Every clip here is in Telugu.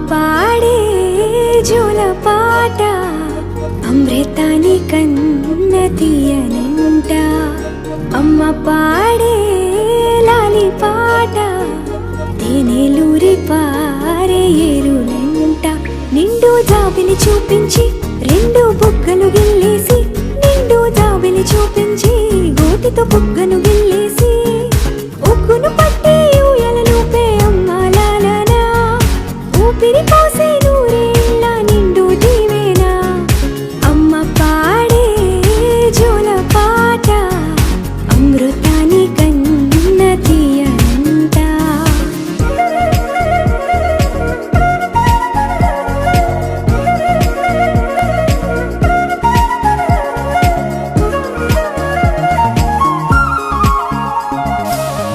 పాడే జోల పాట అమృతాని కన్న తీయనంట. అమ్మ పాడే లాలి పాట తేనెలూరి పారే ఏరులంట. నిండు జాబిలి చూపించి రెండు బుగ్గలు గిల్లేసి, నిండు జాబిలి చూపించి గోటితో బుగ్గను గిల్లేసి, ఉగ్గును పట్టి ఊయలలూపే అమ్మ లాలనా, ఊపిరి పోసే నూరేళ్ళ నిండు దీవేనా. అమ్మ పాడే జోల పాట అమృతాని కన్న తీయనంట.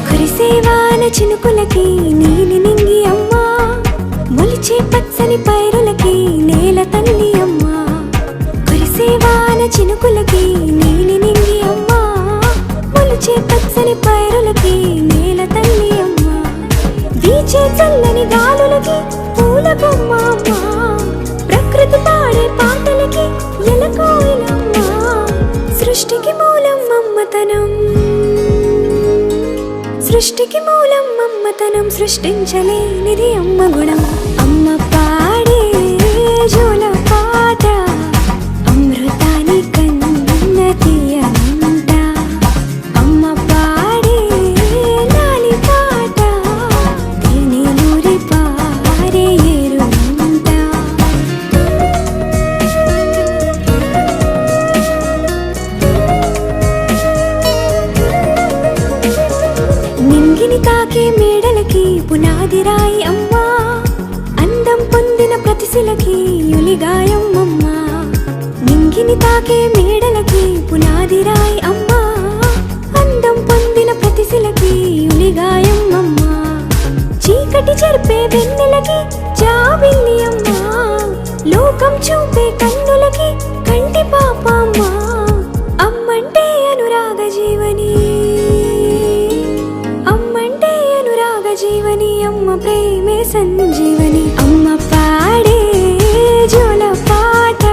కురిసేవాన చినుకులకి నీలి నింగి అమ్మ, మొలిచే పచ్చని పైరులకి నేల తల్లి అమ్మ. కురిసేవాన చినుకులకి నీలి నింగి అమ్మ, మొలిచే పచ్చని పైరులకి నేల తల్లి అమ్మ. వీచే చల్లని గాలులకి పూల బొమ్మ అమ్మ, ప్రకృతి పాడే పాటలకి ఎలకోయిలమ్మ. సృష్టికి మూలం మమ్మతనం, సృష్టికి మూలం మమ్మతనం, సృష్టించలేనిది అమ్మ గుణం. అమ్మ పాడే జోల పాట అమృతాని కన్న తీయనంట. అమ్మ పాడే లాలి పాట తేనెలూరి పారే ఏరులంట. నింగిని తాకే మేడలకి పునాది రాయి అమ్మ, అందం పొందిన ప్రతిశిలకి యులిగాయం అమ్మ. నింగిని తాకే మేడలకి పునాది రాయి అమ్మ, అందం పొందిన ప్రతిశిలకి యులిగాయం అమ్మ. చీకటి చెరిపే వెన్నెలకి జాబిల్లి అమ్మ, లోకం చూపే కన్నులకి కంటి పాప అమ్మ. అమ్మంటే అనురాగ జీవని, అమ్మంటే అనురాగ జీవని, అమ్మ ప్రేమే సంజీవని. అమ్మ పాడే జోల పాట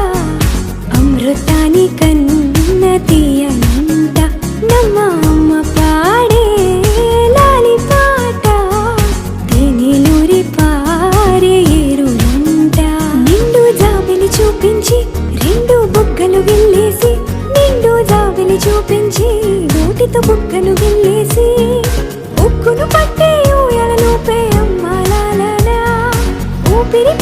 అమృతాని కన్న తీయనంట. నమ్మ అమ్మ పాడే లాలి పాట తేనెలూరి పారే ఏరులంట. నిండు జాబిలి చూపించి రెండు బుగ్గలు గిల్లేసి, నిండు జాబిలి చూపించి గోటితో బుగ్గను గిల్లేసి, ఉగ్గును పట్టి ఊయలలూపే అమ్మ లాలనా, ఊపిరి